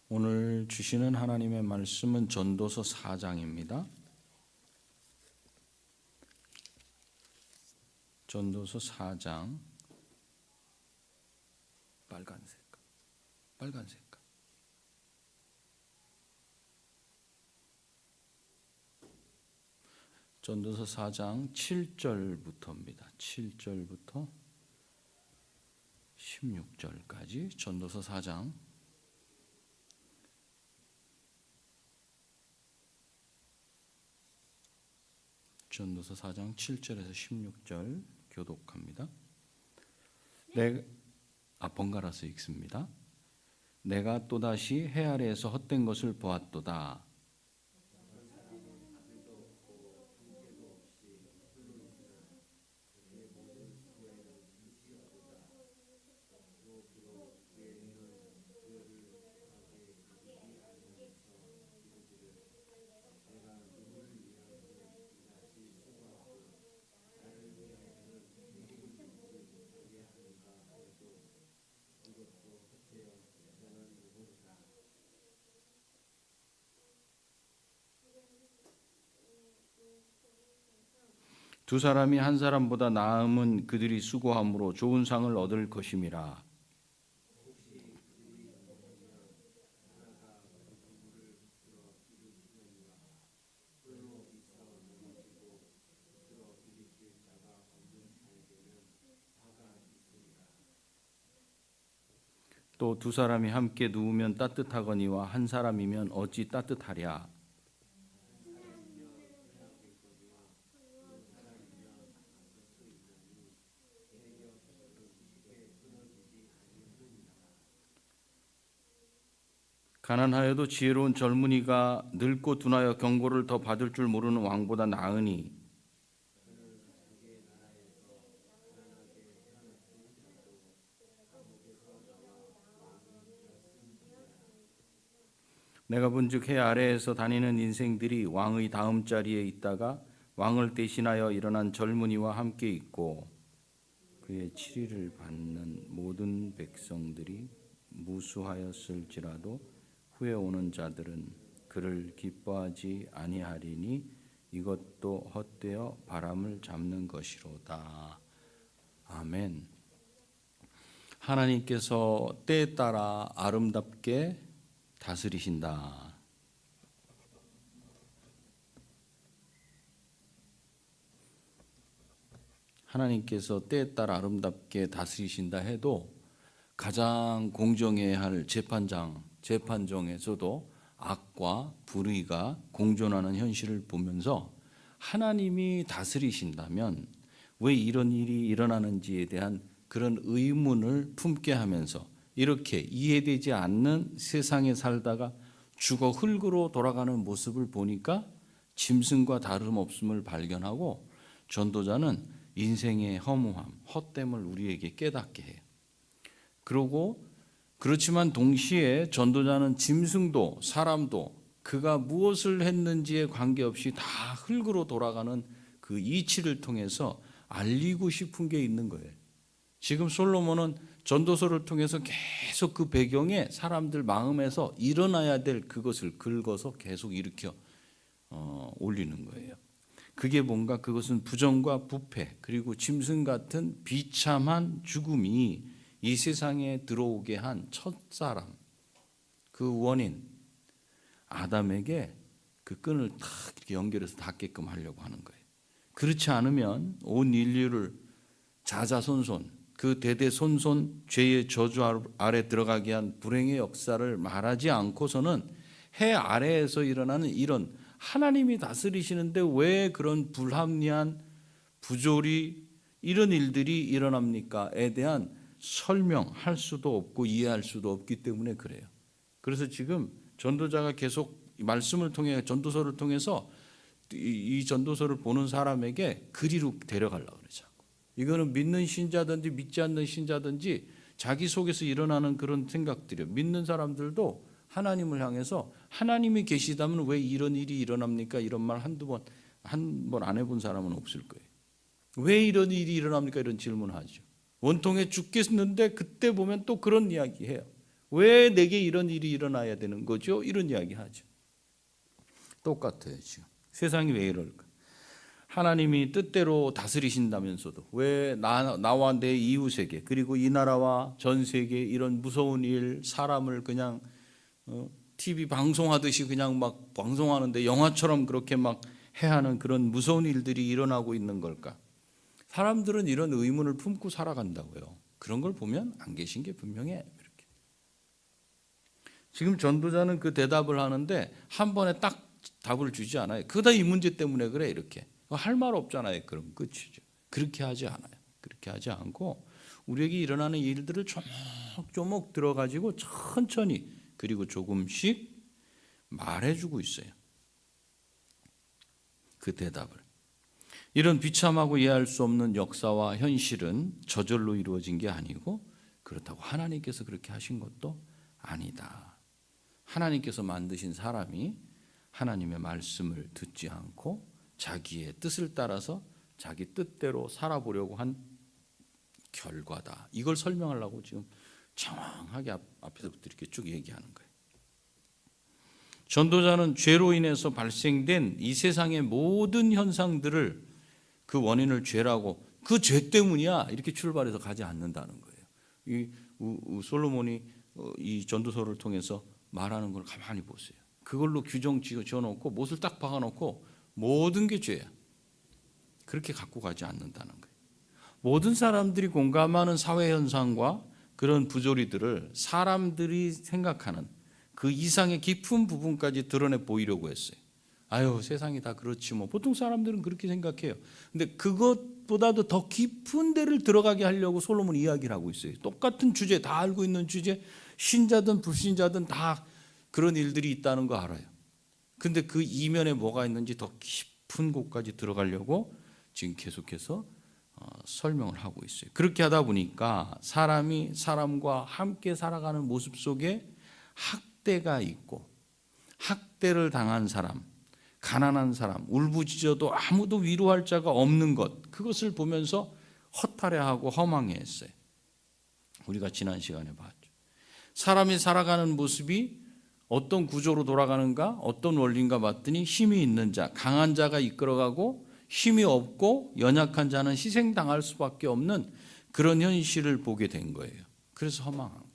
오늘 주시는 하나님의 말씀은 전도서 4장입니다. 전도서 4장 빨간색. 전도서 4장 7절부터입니다. 7절부터 16절까지 전도서 4장 전도서 4장 7절에서 16절 교독합니다. 번갈아서 읽습니다. 내가 또다시 해 아래에서 헛된 것을 보았도다. 두 사람이 한 사람보다 나음은 그들이 수고함으로 좋은 상을 얻을 것임이라. 또 두 사람이 함께 누우면 따뜻하거니와 한 사람이면 어찌 따뜻하랴. 가난하여도 지혜로운 젊은이가 늙고 둔하여 경고를 더 받을 줄 모르는 왕보다 나으니 내가 본즉 해 아래에서 다니는 인생들이 왕의 다음 자리에 있다가 왕을 대신하여 일어난 젊은이와 함께 있고 그의 치리를 받는 모든 백성들이 무수하였을지라도 후에 오는 자들은 그를 기뻐하지 아니하리니 이것도 헛되어 바람을 잡는 것이로다. 아멘. 하나님께서 때에 따라 아름답게 다스리신다. 하나님께서 때에 따라 아름답게 다스리신다 해도 가장 공정해야 할 재판정에서도 악과 불의가 공존하는 현실을 보면서 하나님이 다스리신다면 왜 이런 일이 일어나는지에 대한 그런 의문을 품게 하면서 이렇게 이해되지 않는 세상에 살다가 죽어 흙으로 돌아가는 모습을 보니까 짐승과 다름없음을 발견하고 전도자는 인생의 허무함, 헛됨을 우리에게 깨닫게 해요. 그렇지만 동시에 전도자는 짐승도 사람도 그가 무엇을 했는지에 관계없이 다 흙으로 돌아가는 그 이치를 통해서 알리고 싶은 게 있는 거예요. 지금 솔로몬은 전도서를 통해서 계속 그 배경에 사람들 마음에서 일어나야 될 그것을 긁어서 계속 일으켜 올리는 거예요. 그게 뭔가 그것은 부정과 부패 그리고 짐승 같은 비참한 죽음이 이 세상에 들어오게 한 첫사람 그 원인 아담에게 그 끈을 탁 이렇게 연결해서 닿게끔 하려고 하는 거예요. 그렇지 않으면 온 인류를 자자손손 그 대대손손 죄의 저주 아래 들어가게 한 불행의 역사를 말하지 않고서는 해 아래에서 일어나는 이런 하나님이 다스리시는데 왜 그런 불합리한 부조리 이런 일들이 일어납니까에 대한 설명할 수도 없고 이해할 수도 없기 때문에 그래요. 그래서 지금 전도자가 계속 말씀을 통해 전도서를 통해서 이 전도서를 보는 사람에게 그리로 데려가려고 그러죠. 이거는 믿는 신자든지 믿지 않는 신자든지 자기 속에서 일어나는 그런 생각들이에요. 믿는 사람들도 하나님을 향해서 하나님이 계시다면 왜 이런 일이 일어납니까? 이런 말 한 번 안 해본 사람은 없을 거예요. 왜 이런 일이 일어납니까? 이런 질문을 하죠. 원통에 죽겠는데 그때 보면 또 그런 이야기 해요. 왜 내게 이런 일이 일어나야 되는 거죠? 이런 이야기 하죠. 똑같아요. 지금 세상이 왜 이럴까? 하나님이 뜻대로 다스리신다면서도 왜 나와 내 이웃에게, 그리고 이 나라와 전 세계 이런 무서운 일, 사람을 그냥 TV 방송하듯이 그냥 막 방송하는데 영화처럼 그렇게 막 해하는 그런 무서운 일들이 일어나고 있는 걸까? 사람들은 이런 의문을 품고 살아간다고요. 그런 걸 보면 안 계신 게 분명해. 이렇게. 지금 전도자는 그 대답을 하는데 한 번에 딱 답을 주지 않아요. 그다 이 문제 때문에 그래 이렇게. 할 말 없잖아요. 그럼 끝이죠. 그렇게 하지 않아요. 그렇게 하지 않고 우리에게 일어나는 일들을 조목조목 들어가지고 천천히 그리고 조금씩 말해주고 있어요. 그 대답을. 이런 비참하고 이해할 수 없는 역사와 현실은 저절로 이루어진 게 아니고 그렇다고 하나님께서 그렇게 하신 것도 아니다. 하나님께서 만드신 사람이 하나님의 말씀을 듣지 않고 자기의 뜻을 따라서 자기 뜻대로 살아보려고 한 결과다. 이걸 설명하려고 지금 장황하게 앞에서부터 이렇게 쭉 얘기하는 거예요. 전도자는 죄로 인해서 발생된 이 세상의 모든 현상들을 그 원인을 죄라고, 그 죄 때문이야 이렇게 출발해서 가지 않는다는 거예요. 이 솔로몬이 이 전도서를 통해서 말하는 걸 가만히 보세요. 그걸로 규정 지어놓고 못을 딱 박아놓고 모든 게 죄야. 그렇게 갖고 가지 않는다는 거예요. 모든 사람들이 공감하는 사회 현상과 그런 부조리들을 사람들이 생각하는 그 이상의 깊은 부분까지 드러내 보이려고 했어요. 아유, 세상이 다 그렇지 뭐. 보통 사람들은 그렇게 생각해요. 근데 그것보다도 더 깊은 데를 들어가게 하려고 솔로몬이 이야기를 하고 있어요. 똑같은 주제, 다 알고 있는 주제, 신자든 불신자든 다 그런 일들이 있다는 거 알아요. 근데 그 이면에 뭐가 있는지 더 깊은 곳까지 들어가려고 지금 계속해서 설명을 하고 있어요. 그렇게 하다 보니까 사람이 사람과 함께 살아가는 모습 속에 학대가 있고, 학대를 당한 사람, 가난한 사람, 울부짖어도 아무도 위로할 자가 없는 것, 그것을 보면서 허탈해하고 허망해했어요. 우리가 지난 시간에 봤죠. 사람이 살아가는 모습이 어떤 구조로 돌아가는가, 어떤 원리인가 봤더니 힘이 있는 자, 강한 자가 이끌어가고 힘이 없고 연약한 자는 희생당할 수밖에 없는 그런 현실을 보게 된 거예요. 그래서 허망한 거예요.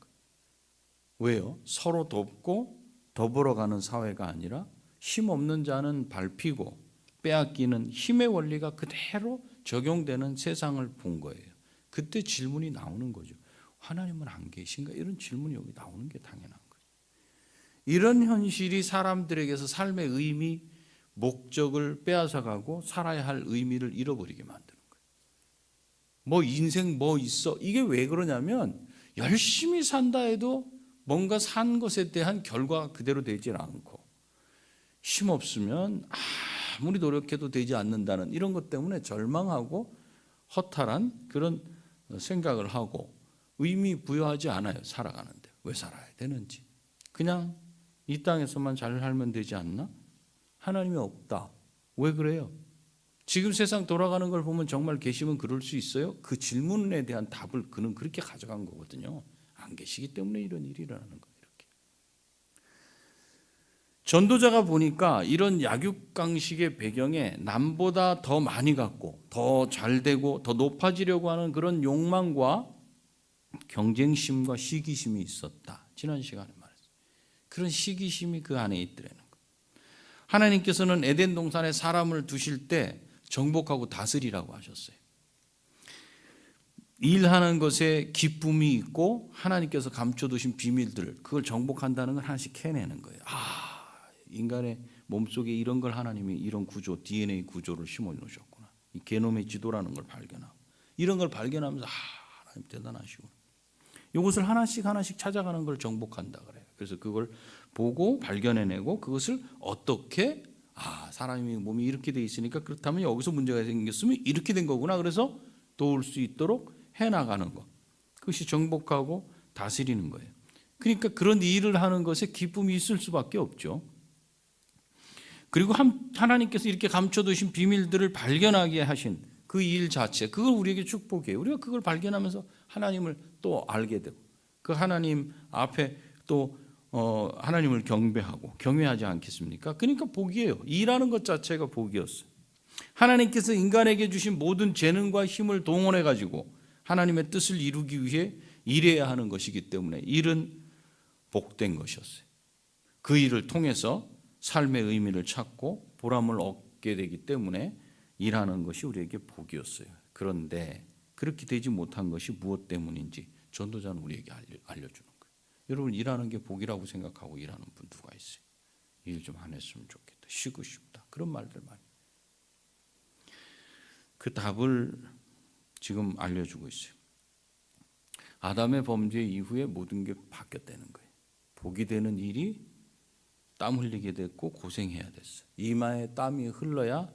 왜요? 서로 돕고 더불어가는 사회가 아니라 힘 없는 자는 밟히고 빼앗기는 힘의 원리가 그대로 적용되는 세상을 본 거예요. 그때 질문이 나오는 거죠. 하나님은 안 계신가? 이런 질문이 여기 나오는 게 당연한 거예요. 이런 현실이 사람들에게서 삶의 의미, 목적을 빼앗아가고 살아야 할 의미를 잃어버리게 만드는 거예요. 뭐 인생 뭐 있어? 이게 왜 그러냐면 열심히 산다 해도 뭔가 산 것에 대한 결과가 그대로 되질 않고, 힘없으면 아무리 노력해도 되지 않는다는 이런 것 때문에 절망하고 허탈한 그런 생각을 하고 의미 부여하지 않아요. 살아가는데 왜 살아야 되는지, 그냥 이 땅에서만 잘 살면 되지 않나? 하나님이 없다. 왜 그래요? 지금 세상 돌아가는 걸 보면 정말 계시면 그럴 수 있어요? 그 질문에 대한 답을 그는 그렇게 가져간 거거든요. 안 계시기 때문에 이런 일이 일어나는 거예요. 이렇게. 전도자가 보니까 이런 약육강식의 배경에 남보다 더 많이 갖고 더 잘되고 더 높아지려고 하는 그런 욕망과 경쟁심과 시기심이 있었다. 지난 시간에 말했어요. 그런 시기심이 그 안에 있더라는 거예요. 하나님께서는 에덴 동산에 사람을 두실 때 정복하고 다스리라고 하셨어요. 일하는 것에 기쁨이 있고 하나님께서 감춰두신 비밀들, 그걸 정복한다는 걸 하나씩 캐내는 거예요. 인간의 몸속에 이런 걸 하나님이 이런 구조, DNA 구조를 심어놓으셨구나. 이 게놈의 지도라는 걸 발견하고, 이런 걸 발견하면서 하나님 대단하시구나. 이것을 하나씩 하나씩 찾아가는 걸 정복한다 그래요. 그래서 그걸 보고 발견해내고 그것을 어떻게, 사람이 몸이 이렇게 돼 있으니까 그렇다면 여기서 문제가 생겼으면 이렇게 된 거구나. 그래서 도울 수 있도록 해나가는 것, 그것이 정복하고 다스리는 거예요. 그러니까 그런 일을 하는 것에 기쁨이 있을 수밖에 없죠. 그리고 하나님께서 이렇게 감춰두신 비밀들을 발견하게 하신 그 일 자체, 그걸 우리에게 축복이에요. 우리가 그걸 발견하면서 하나님을 또 알게 되고 그 하나님 앞에 또 하나님을 경배하고 경외하지 않겠습니까? 그러니까 복이에요. 일하는 것 자체가 복이었어요. 하나님께서 인간에게 주신 모든 재능과 힘을 동원해 가지고 하나님의 뜻을 이루기 위해 일해야 하는 것이기 때문에 일은 복된 것이었어요. 그 일을 통해서 삶의 의미를 찾고 보람을 얻게 되기 때문에 일하는 것이 우리에게 복이었어요. 그런데 그렇게 되지 못한 것이 무엇 때문인지 전도자는 우리에게 알려주는 거예요. 여러분, 일하는 게 복이라고 생각하고 일하는 분 누가 있어요? 일 좀 안 했으면 좋겠다, 쉬고 싶다, 그런 말들 많이. 그 답을 지금 알려주고 있어요. 아담의 범죄 이후에 모든 게 바뀌었다는 거예요. 복이 되는 일이 땀 흘리게 됐고 고생해야 됐어요. 이마에 땀이 흘러야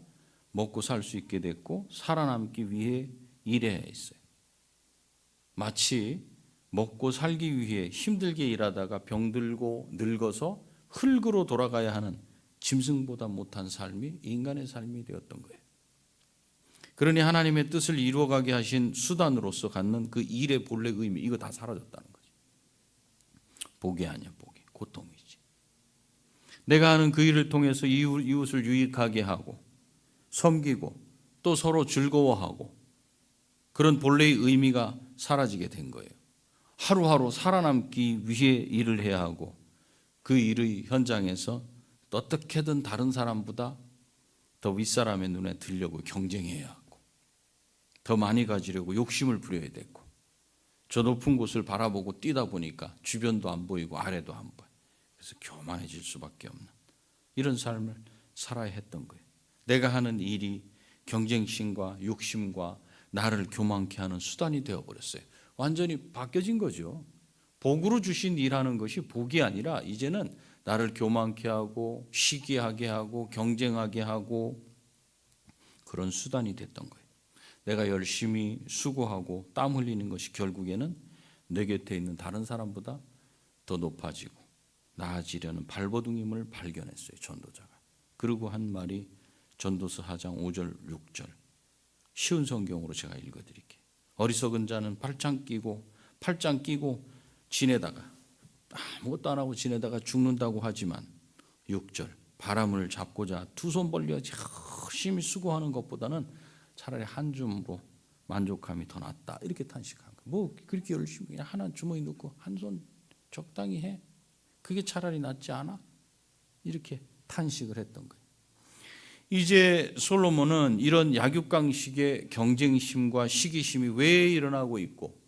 먹고 살 수 있게 됐고 살아남기 위해 일해야 했어요. 마치 먹고 살기 위해 힘들게 일하다가 병들고 늙어서 흙으로 돌아가야 하는 짐승보다 못한 삶이 인간의 삶이 되었던 거예요. 그러니 하나님의 뜻을 이루어가게 하신 수단으로서 갖는 그 일의 본래 의미, 이거 다 사라졌다는 거죠. 복이 아니야, 복이 고통이지. 내가 하는 그 일을 통해서 이웃을 유익하게 하고 섬기고 또 서로 즐거워하고 그런 본래의 의미가 사라지게 된 거예요. 하루하루 살아남기 위해 일을 해야 하고 그 일의 현장에서 어떻게든 다른 사람보다 더 윗사람의 눈에 들려고 경쟁해야 하고 더 많이 가지려고 욕심을 부려야 되고 저 높은 곳을 바라보고 뛰다 보니까 주변도 안 보이고 아래도 안 보여. 그래서 교만해질 수밖에 없는 이런 삶을 살아야 했던 거예요. 내가 하는 일이 경쟁심과 욕심과 나를 교만케 하는 수단이 되어버렸어요. 완전히 바뀌어진 거죠. 복으로 주신 일하는 것이 복이 아니라 이제는 나를 교만케 하고 시기하게 하고 경쟁하게 하고 그런 수단이 됐던 거예요. 내가 열심히 수고하고 땀 흘리는 것이 결국에는 내 곁에 있는 다른 사람보다 더 높아지고 나아지려는 발버둥임을 발견했어요, 전도자가. 그리고 한 말이 전도서 4장 5절 6절 쉬운 성경으로 제가 읽어드릴게요. 어리석은 자는 팔짱 끼고 지내다가 아무것도 안 하고 지내다가 죽는다고 하지만 6절 바람을 잡고자 두 손 벌려 열심히 수고하는 것보다는 차라리 한 줌으로 만족함이 더 낫다, 이렇게 탄식한 거예요. 뭐 그렇게 열심히 그냥 하나 주머니 넣고 한 손 적당히 해, 그게 차라리 낫지 않아? 이렇게 탄식을 했던 거예요. 이제 솔로몬은 이런 약육강식의 경쟁심과 시기심이 왜 일어나고 있고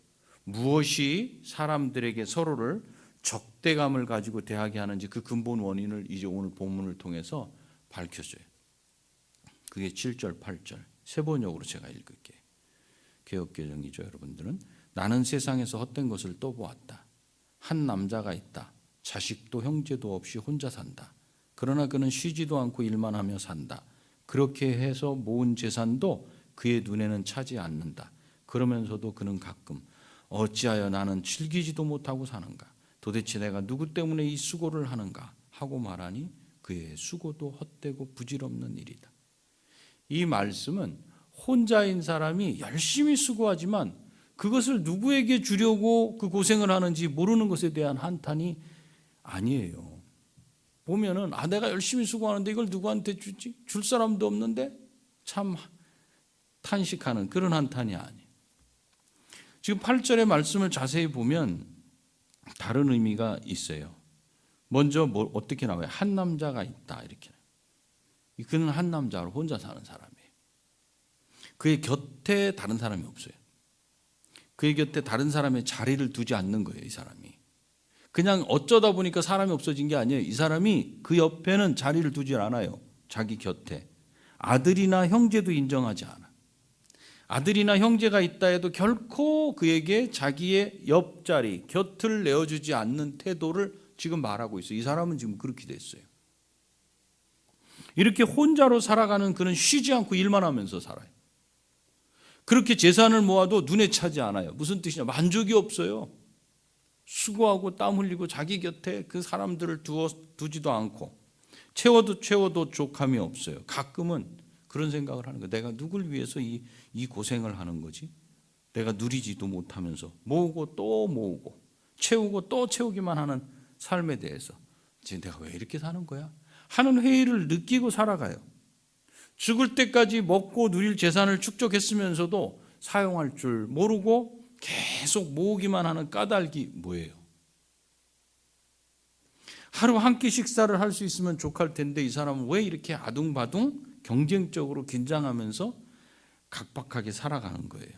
무엇이 사람들에게 서로를 적대감을 가지고 대하게 하는지 그 근본 원인을 이제 오늘 본문을 통해서 밝혀줘요. 그게 7절 8절 세 번역으로 제가 읽을게요. 개역개정이죠. 여러분들은 나는 세상에서 헛된 것을 또 보았다. 한 남자가 있다. 자식도 형제도 없이 혼자 산다. 그러나 그는 쉬지도 않고 일만 하며 산다. 그렇게 해서 모은 재산도 그의 눈에는 차지 않는다. 그러면서도 그는 가끔 어찌하여 나는 즐기지도 못하고 사는가? 도대체 내가 누구 때문에 이 수고를 하는가? 하고 말하니 그의 수고도 헛되고 부질없는 일이다. 이 말씀은 혼자인 사람이 열심히 수고하지만 그것을 누구에게 주려고 그 고생을 하는지 모르는 것에 대한 한탄이 아니에요. 보면은 내가 열심히 수고하는데 이걸 누구한테 주지? 줄 사람도 없는데 참 탄식하는 그런 한탄이 아니에요. 지금 8절의 말씀을 자세히 보면 다른 의미가 있어요. 먼저 어떻게 나와요? 한 남자가 있다, 이렇게. 그는 한 남자로 혼자 사는 사람이에요. 그의 곁에 다른 사람이 없어요. 그의 곁에 다른 사람의 자리를 두지 않는 거예요, 이 사람이. 그냥 어쩌다 보니까 사람이 없어진 게 아니에요. 이 사람이 그 옆에는 자리를 두지 않아요. 자기 곁에. 아들이나 형제도 인정하지 않아. 아들이나 형제가 있다 해도 결코 그에게 자기의 옆자리, 곁을 내어주지 않는 태도를 지금 말하고 있어요. 이 사람은 지금 그렇게 됐어요. 이렇게 혼자로 살아가는 그는 쉬지 않고 일만 하면서 살아요. 그렇게 재산을 모아도 눈에 차지 않아요. 무슨 뜻이냐? 만족이 없어요. 수고하고 땀 흘리고 자기 곁에 그 사람들을 두지도 않고 채워도 족함이 없어요. 가끔은 그런 생각을 하는 거예요. 내가 누굴 위해서 이 고생을 하는 거지? 내가 누리지도 못하면서 모으고 또 모으고 채우고 또 채우기만 하는 삶에 대해서 지금 내가 왜 이렇게 사는 거야? 하는 회의를 느끼고 살아가요. 죽을 때까지 먹고 누릴 재산을 축적했으면서도 사용할 줄 모르고 계속 모으기만 하는 까닭이 뭐예요? 하루 한 끼 식사를 할 수 있으면 족할 텐데 이 사람은 왜 이렇게 아둥바둥 경쟁적으로 긴장하면서 각박하게 살아가는 거예요?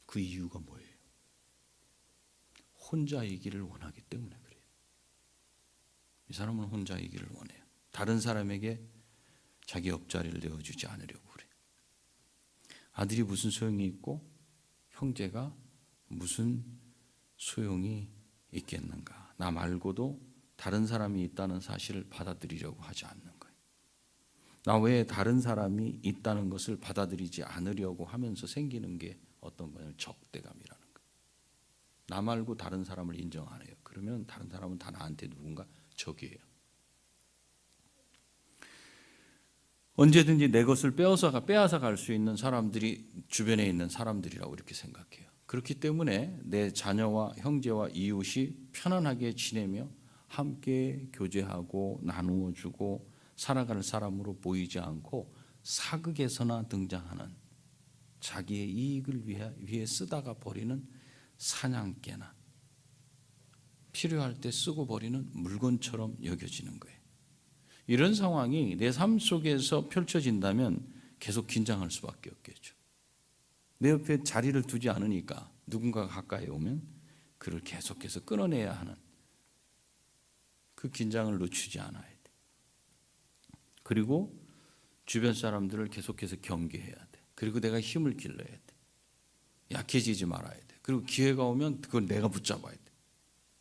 그 이유가 뭐예요? 혼자이기를 원하기 때문에 그래요. 이 사람은 혼자이기를 원해요. 다른 사람에게 자기 옆자리를 내어주지 않으려고 그래요. 아들이 무슨 소용이 있고 형제가 무슨 소용이 있겠는가? 나 말고도 다른 사람이 있다는 사실을 받아들이려고 하지 않는 거예요. 나 외에 다른 사람이 있다는 것을 받아들이지 않으려고 하면서 생기는 게 어떤 거냐면 적대감이라는 거예요. 나 말고 다른 사람을 인정 안 해요. 그러면 다른 사람은 다 나한테 누군가 적이에요. 언제든지 내 것을 빼앗아 갈 수 있는 사람들이 주변에 있는 사람들이라고 이렇게 생각해요. 그렇기 때문에 내 자녀와 형제와 이웃이 편안하게 지내며 함께 교제하고 나누어 주고 살아갈 사람으로 보이지 않고 사극에서나 등장하는 자기의 이익을 위해 쓰다가 버리는 사냥개나 필요할 때 쓰고 버리는 물건처럼 여겨지는 거예요. 이런 상황이 내 삶 속에서 펼쳐진다면 계속 긴장할 수밖에 없겠죠. 내 옆에 자리를 두지 않으니까 누군가가 가까이 오면 그를 계속해서 끊어내야 하는 그 긴장을 늦추지 않아야 돼. 그리고 주변 사람들을 계속해서 경계해야 돼. 그리고 내가 힘을 길러야 돼. 약해지지 말아야 돼. 그리고 기회가 오면 그걸 내가 붙잡아야 돼.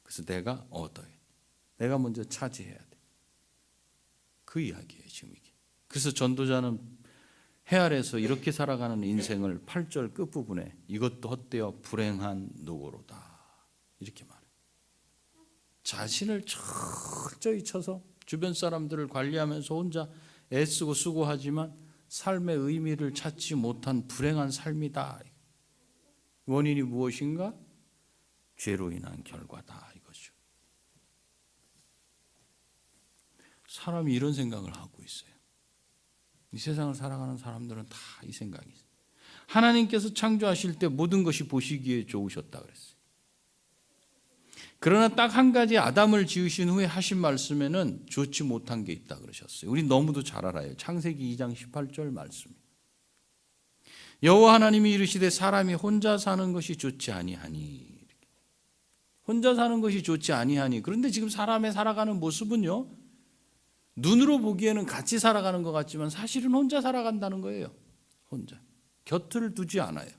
그래서 내가 얻어야 돼. 내가 먼저 차지해야 돼. 그 이야기예요, 지금 이게. 그래서 전도자는 해 아래서 이렇게 살아가는 인생을 8절 끝부분에 이것도 헛되어 불행한 노고로다 이렇게 말해요. 자신을 철저히 쳐서 주변 사람들을 관리하면서 혼자 애쓰고 수고하지만 삶의 의미를 찾지 못한 불행한 삶이다. 원인이 무엇인가? 죄로 인한 결과다 이거죠. 사람이 이런 생각을 하고 있어요. 이 세상을 살아가는 사람들은 다 이 생각이 있어요. 하나님께서 창조하실 때 모든 것이 보시기에 좋으셨다 그랬어요. 그러나 딱 한 가지 아담을 지으신 후에 하신 말씀에는 좋지 못한 게 있다 그러셨어요. 우리 너무도 잘 알아요. 창세기 2장 18절 말씀. 여호와 하나님이 이르시되 사람이 혼자 사는 것이 좋지 아니하니. 혼자 사는 것이 좋지 아니하니. 그런데 지금 사람의 살아가는 모습은요, 눈으로 보기에는 같이 살아가는 것 같지만 사실은 혼자 살아간다는 거예요. 혼자. 곁을 두지 않아요.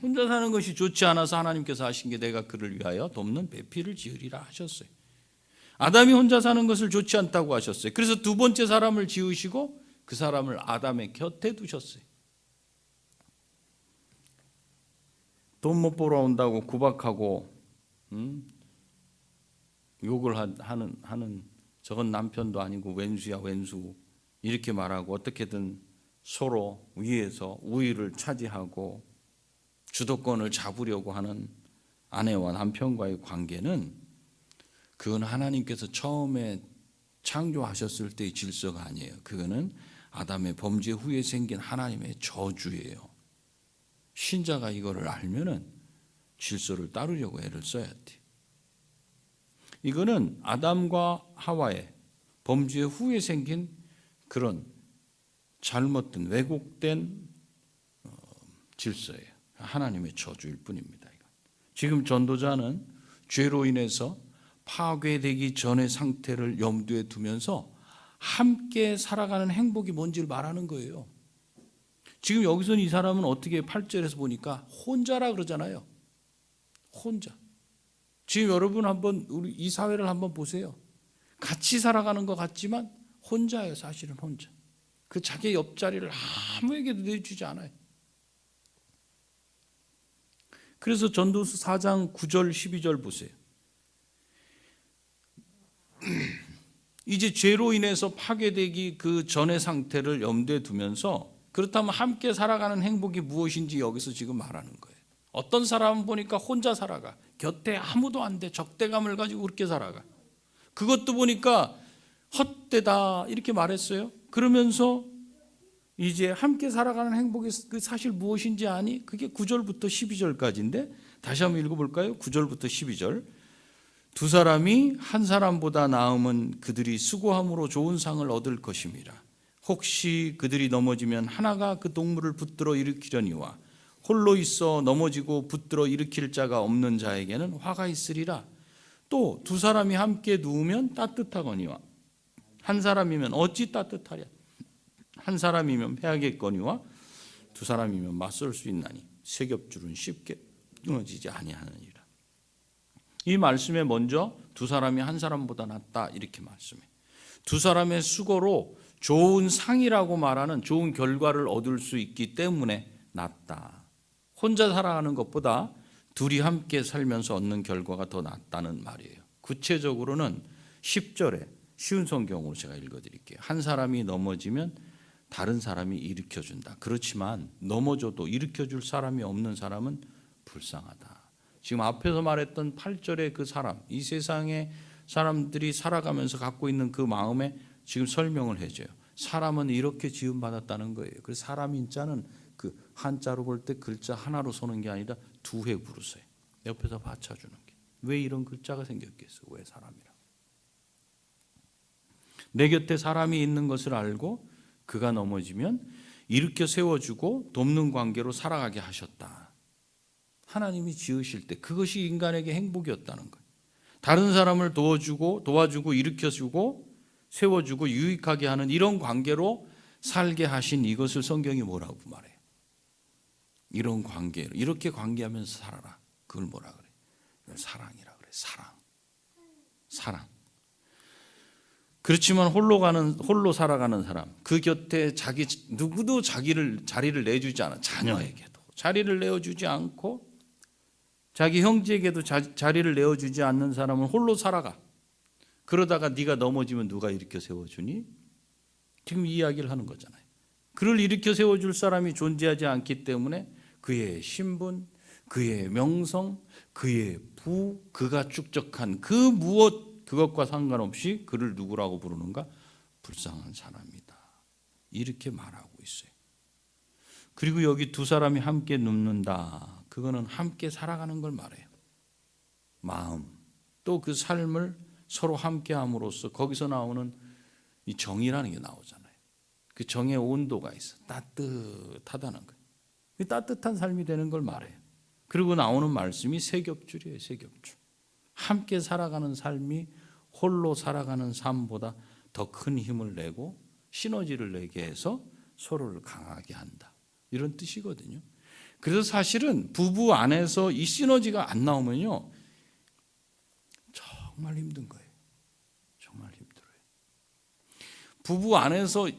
혼자 사는 것이 좋지 않아서 하나님께서 하신 게 내가 그를 위하여 돕는 배필을 지으리라 하셨어요. 아담이 혼자 사는 것을 좋지 않다고 하셨어요. 그래서 두 번째 사람을 지으시고 그 사람을 아담의 곁에 두셨어요. 돈 못 벌어온다고 구박하고 욕을 하는 저건 남편도 아니고 왼수야 왼수 이렇게 말하고 어떻게든 서로 위에서 우위를 차지하고 주도권을 잡으려고 하는 아내와 남편과의 관계는 그건 하나님께서 처음에 창조하셨을 때의 질서가 아니에요. 그거는 아담의 범죄 후에 생긴 하나님의 저주예요. 신자가 이거를 알면은 질서를 따르려고 애를 써야 돼. 이거는 아담과 하와의 범죄 후에 생긴 그런 잘못된 왜곡된 질서예요. 하나님의 저주일 뿐입니다. 지금 전도자는 죄로 인해서 파괴되기 전의 상태를 염두에 두면서 함께 살아가는 행복이 뭔지를 말하는 거예요. 지금 여기서는 이 사람은 어떻게 8절에서 보니까 혼자라 그러잖아요. 혼자. 지금 여러분 한번 우리 이 사회를 한번 보세요. 같이 살아가는 것 같지만 혼자예요. 사실은 혼자. 그 자기 옆자리를 아무에게도 내주지 않아요. 그래서 전도서 4장 9절 12절 보세요. 이제 죄로 인해서 파괴되기 그 전의 상태를 염두에 두면서 그렇다면 함께 살아가는 행복이 무엇인지 여기서 지금 말하는 거예요. 어떤 사람은 보니까 혼자 살아가. 곁에 아무도 안 돼. 적대감을 가지고 그렇게 살아가. 그것도 보니까 헛되다 이렇게 말했어요. 그러면서 이제 함께 살아가는 행복이 그 사실 무엇인지 아니? 그게 9절부터 12절까지인데 다시 한번 읽어볼까요? 9절부터 12절. 두 사람이 한 사람보다 나음은 그들이 수고함으로 좋은 상을 얻을 것임이라. 혹시 그들이 넘어지면 하나가 그 동물을 붙들어 일으키려니와 홀로 있어 넘어지고 붙들어 일으킬 자가 없는 자에게는 화가 있으리라. 또 두 사람이 함께 누우면 따뜻하거니와 한 사람이면 어찌 따뜻하랴. 한 사람이면 패하겠거니와 두 사람이면 맞설 수 있나니 세 겹줄은 쉽게 끊어지지 아니하느니라. 이 말씀에 먼저 두 사람이 한 사람보다 낫다 이렇게 말씀해. 두 사람의 수고로 좋은 상이라고 말하는 좋은 결과를 얻을 수 있기 때문에 낫다. 혼자 살아가는 것보다 둘이 함께 살면서 얻는 결과가 더 낫다는 말이에요. 구체적으로는 10절에 쉬운 성경으로 제가 읽어드릴게요. 한 사람이 넘어지면 다른 사람이 일으켜준다. 그렇지만 넘어져도 일으켜줄 사람이 없는 사람은 불쌍하다. 지금 앞에서 말했던 8절의 그 사람, 이 세상의 사람들이 살아가면서 갖고 있는 그 마음에 지금 설명을 해줘요. 사람은 이렇게 지음받았다는 거예요. 그래서 사람 인자는 그 한자로 볼 때 글자 하나로 서는 게 아니라 두 획으로 서요. 옆에서 받쳐주는 게. 왜 이런 글자가 생겼겠어? 왜 사람이라? 내 곁에 사람이 있는 것을 알고 그가 넘어지면 일으켜 세워주고 돕는 관계로 살아가게 하셨다. 하나님이 지으실 때 그것이 인간에게 행복이었다는 거예요. 다른 사람을 도와주고 일으켜주고 세워주고 유익하게 하는 이런 관계로 살게 하신 이것을 성경이 뭐라고 말해요? 이런 관계로 이렇게 관계하면서 살아라. 그걸 뭐라 그래? 이걸 사랑이라 그래. 사랑. 그렇지만 홀로 살아가는 사람, 그 곁에 누구도 자리를 내주지 않아. 자녀에게도 자리를 내어주지 않고 자기 형제에게도 자리를 내어주지 않는 사람은 홀로 살아가. 그러다가 네가 넘어지면 누가 일으켜 세워주니? 지금 이 이야기를 하는 거잖아요. 그를 일으켜 세워줄 사람이 존재하지 않기 때문에 그의 신분, 그의 명성, 그의 부, 그가 축적한 그 무엇 그것과 상관없이 그를 누구라고 부르는가? 불쌍한 사람이다. 이렇게 말하고 있어요. 그리고 여기 두 사람이 함께 눕는다. 그거는 함께 살아가는 걸 말해요. 마음, 또 그 삶을 서로 함께 함으로써 거기서 나오는 이 정이라는 게 나오잖아요. 그 정의 온도가 있어. 따뜻하다는 거예요. 그 따뜻한 삶이 되는 걸 말해요. 그리고 나오는 말씀이 세 겹줄이에요. 세 겹줄. 함께 살아가는 삶이 홀로 살아가는 삶보다 더 큰 힘을 내고 시너지를 내게 해서 서로를 강하게 한다. 이런 뜻이거든요. 그래서 사실은 부부 안에서 이 시너지가 안 나오면요, 정말 힘든 거예요. 정말 힘들어요. 부부 안에서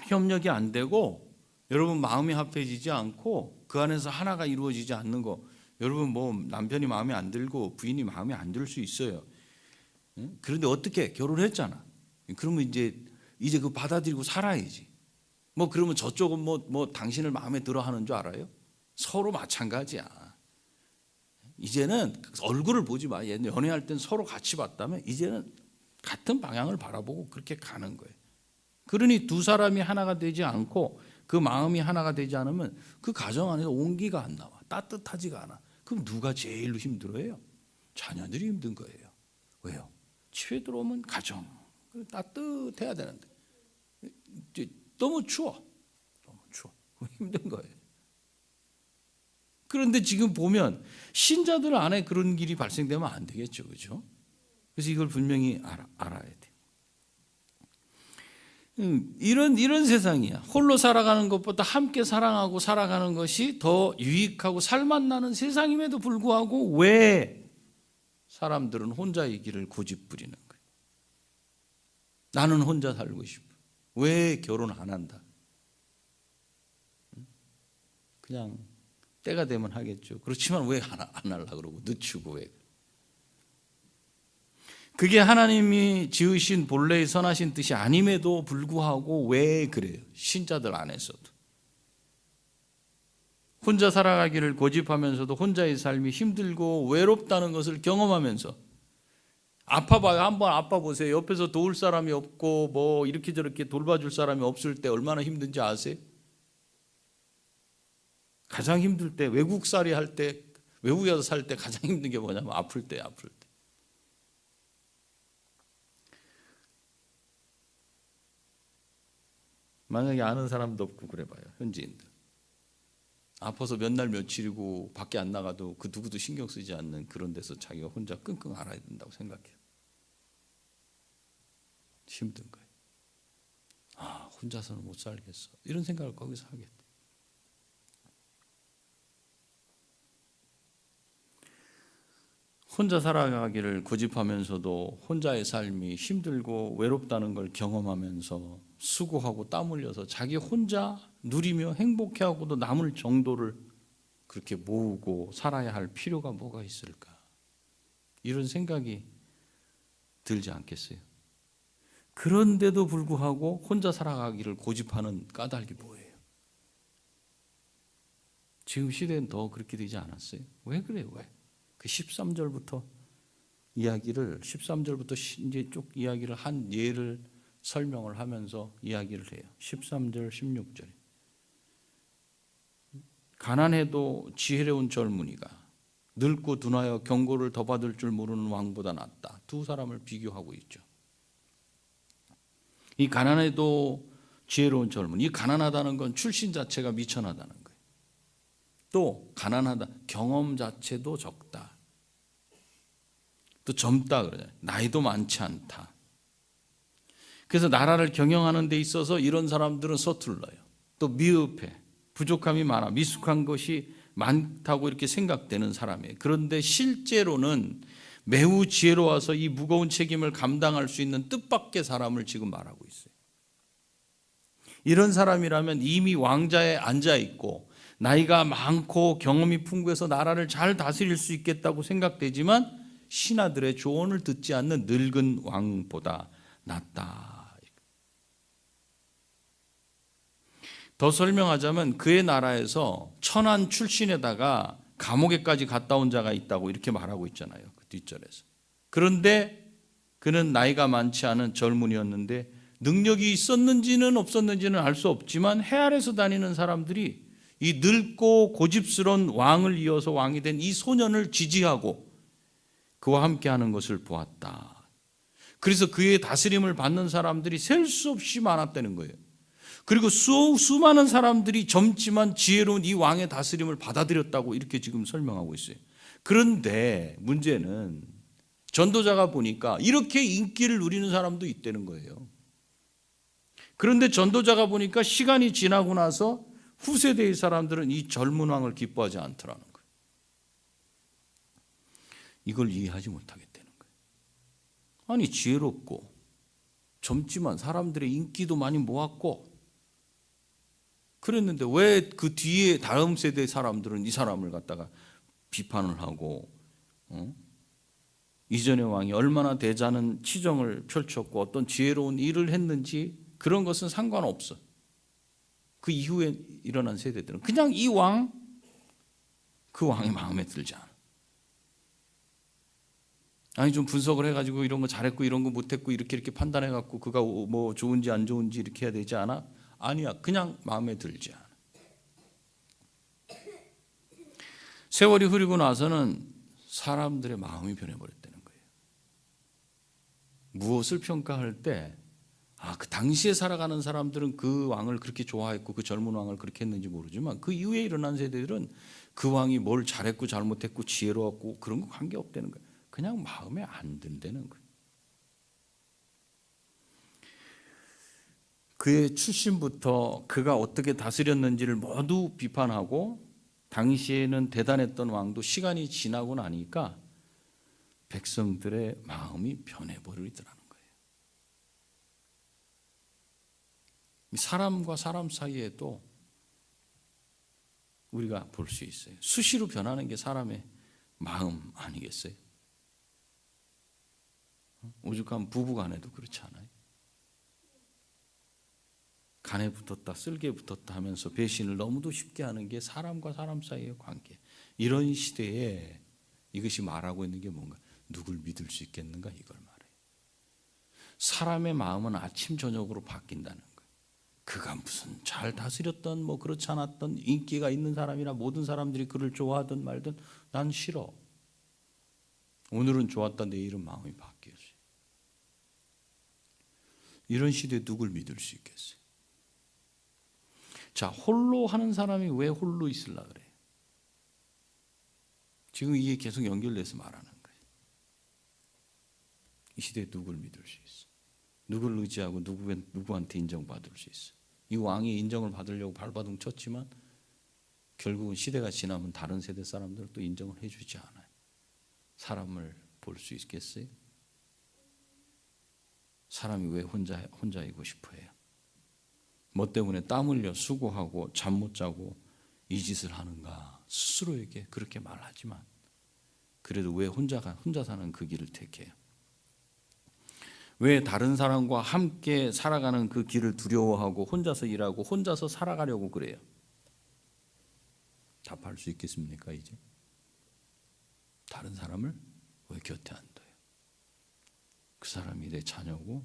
협력이 안 되고 여러분 마음이 합해지지 않고 그 안에서 하나가 이루어지지 않는 거, 여러분 뭐 남편이 마음에 안 들고 부인이 마음에 안 들 수 있어요. 그런데 어떻게 결혼했잖아. 그러면 이제 그 받아들이고 살아야지. 뭐 그러면 저쪽은 뭐 당신을 마음에 들어 하는 줄 알아요? 서로 마찬가지야. 이제는 얼굴을 보지 마. 연애할 땐 서로 같이 봤다면 이제는 같은 방향을 바라보고 그렇게 가는 거예요. 그러니 두 사람이 하나가 되지 않고 그 마음이 하나가 되지 않으면 그 가정 안에서 온기가 안 나와. 따뜻하지가 않아. 그럼 누가 제일 힘들어해요? 자녀들이 힘든 거예요. 왜요? 집에 들어오면 가정 따뜻해야 되는데 너무 추워. 힘든 거예요. 그런데 지금 보면 신자들 안에 그런 일이 발생되면 안 되겠죠. 그렇죠? 그래서 이걸 분명히 알아야 돼. 이런 세상이야. 홀로 살아가는 것보다 함께 사랑하고 살아가는 것이 더 유익하고 살맛나는 세상임에도 불구하고 왜 사람들은 혼자의 길을 고집부리는 거예요? 나는 혼자 살고 싶어. 왜 결혼 안 한다? 그냥 때가 되면 하겠죠. 그렇지만 왜 안 하려고 그러고 늦추고 왜? 그게 하나님이 지으신 본래의 선하신 뜻이 아님에도 불구하고 왜 그래요? 신자들 안에서도. 혼자 살아가기를 고집하면서도 혼자의 삶이 힘들고 외롭다는 것을 경험하면서, 아파봐요. 한번 아파보세요. 옆에서 도울 사람이 없고 뭐 이렇게 저렇게 돌봐줄 사람이 없을 때 얼마나 힘든지 아세요? 가장 힘들 때, 외국살이 할 때, 외국에 가서 살 때 가장 힘든 게 뭐냐면 아플 때. 만약에 아는 사람도 없고 그래봐요. 현지인들. 아파서 몇 날 며칠이고 밖에 안 나가도 그 누구도 신경 쓰지 않는 그런 데서 자기가 혼자 끙끙 앓아야 된다고 생각해요. 힘든 거예요. 아, 혼자서는 못 살겠어. 이런 생각을 거기서 하게 돼. 혼자 살아가기를 고집하면서도 혼자의 삶이 힘들고 외롭다는 걸 경험하면서 수고하고 땀 흘려서 자기 혼자 누리며 행복해하고도 남을 정도를 그렇게 모으고 살아야 할 필요가 뭐가 있을까? 이런 생각이 들지 않겠어요? 그런데도 불구하고 혼자 살아가기를 고집하는 까닭이 뭐예요? 지금 시대는 더 그렇게 되지 않았어요? 왜 그래요? 왜? 그 13절부터 13절부터 이제 쭉 이야기를 한 예를 설명을 하면서 이야기를 해요. 13절, 16절. 가난해도 지혜로운 젊은이가 늙고 둔하여 경고를 더 받을 줄 모르는 왕보다 낫다. 두 사람을 비교하고 있죠. 이 가난해도 지혜로운 젊은이, 이 가난하다는 건 출신 자체가 미천하다는 거예요. 또 가난하다, 경험 자체도 적다. 또 젊다 그러잖아요. 나이도 많지 않다. 그래서 나라를 경영하는 데 있어서 이런 사람들은 서툴러요. 또 미흡해, 부족함이 많아, 미숙한 것이 많다고 이렇게 생각되는 사람이에요. 그런데 실제로는 매우 지혜로워서 이 무거운 책임을 감당할 수 있는 뜻밖의 사람을 지금 말하고 있어요. 이런 사람이라면 이미 왕자에 앉아 있고 나이가 많고 경험이 풍부해서 나라를 잘 다스릴 수 있겠다고 생각되지만 신하들의 조언을 듣지 않는 늙은 왕보다 낫다. 더 설명하자면 그의 나라에서 천한 출신에다가 감옥에까지 갔다 온 자가 있다고 이렇게 말하고 있잖아요. 그 뒷절에서. 그런데 그는 나이가 많지 않은 젊은이였는데 능력이 있었는지는 없었는지는 알 수 없지만 해 아래서 다니는 사람들이 이 늙고 고집스러운 왕을 이어서 왕이 된 이 소년을 지지하고 그와 함께하는 것을 보았다. 그래서 그의 다스림을 받는 사람들이 셀 수 없이 많았다는 거예요. 그리고 수많은 사람들이 젊지만 지혜로운 이 왕의 다스림을 받아들였다고 이렇게 지금 설명하고 있어요. 그런데 문제는 전도자가 보니까 이렇게 인기를 누리는 사람도 있다는 거예요. 그런데 전도자가 보니까 시간이 지나고 나서 후세대의 사람들은 이 젊은 왕을 기뻐하지 않더라는 거예요. 이걸 이해하지 못하겠다는 거예요. 아니, 지혜롭고 젊지만 사람들의 인기도 많이 모았고 그랬는데 왜 그 뒤에 다음 세대 사람들은 이 사람을 갖다가 비판을 하고 이전의 왕이 얼마나 대자는 치정을 펼쳤고 어떤 지혜로운 일을 했는지 그런 것은 상관없어. 그 이후에 일어난 세대들은 그냥 이 왕, 그 왕이 마음에 들지 않아. 아니 좀 분석을 해가지고 이런 거 잘했고 이런 거 못했고 이렇게 판단해갖고 그가 뭐 좋은지 안 좋은지 이렇게 해야 되지 않아? 아니야, 그냥 마음에 들지 않아. 세월이 흐르고 나서는 사람들의 마음이 변해버렸다는 거예요. 무엇을 평가할 때 그 당시에 살아가는 사람들은 그 왕을 그렇게 좋아했고 그 젊은 왕을 그렇게 했는지 모르지만 그 이후에 일어난 세대들은 그 왕이 뭘 잘했고 잘못했고 지혜로웠고 그런 거 관계없다는 거예요. 그냥 마음에 안 든다는 거예요. 그의 출신부터 그가 어떻게 다스렸는지를 모두 비판하고 당시에는 대단했던 왕도 시간이 지나고 나니까 백성들의 마음이 변해버리더라는 거예요. 사람과 사람 사이에도 우리가 볼 수 있어요. 수시로 변하는 게 사람의 마음 아니겠어요? 오죽하면 부부 간에도 그렇지 않아요? 간에 붙었다, 쓸개 붙었다 하면서 배신을 너무도 쉽게 하는 게 사람과 사람 사이의 관계. 이런 시대에 이것이 말하고 있는 게 뭔가? 누굴 믿을 수 있겠는가? 이걸 말해요. 사람의 마음은 아침 저녁으로 바뀐다는 거예요. 그가 무슨 잘 다스렸던 뭐 그렇지 않았던 인기가 있는 사람이나 모든 사람들이 그를 좋아하든 말든 난 싫어. 오늘은 좋았다 내일은 마음이 바뀌었어요. 이런 시대에 누굴 믿을 수 있겠어요? 자, 홀로 하는 사람이 왜 홀로 있으려고 그래요? 지금 이게 계속 연결돼서 말하는 거예요. 이 시대에 누굴 믿을 수 있어? 누굴 의지하고 누구한테 인정받을 수 있어? 이 왕이 인정을 받으려고 발버둥 쳤지만 결국은 시대가 지나면 다른 세대 사람들은 또 인정을 해주지 않아요. 사람을 볼 수 있겠어요? 사람이 왜 혼자이고 싶어해요? 뭐 때문에 땀 흘려 수고하고 잠 못 자고 이 짓을 하는가? 스스로에게 그렇게 말하지만 그래도 왜 혼자 사는 그 길을 택해요? 왜 다른 사람과 함께 살아가는 그 길을 두려워하고 혼자서 일하고 혼자서 살아가려고 그래요? 답할 수 있겠습니까 이제? 다른 사람을 왜 곁에 안 둬요? 그 사람이 내 자녀고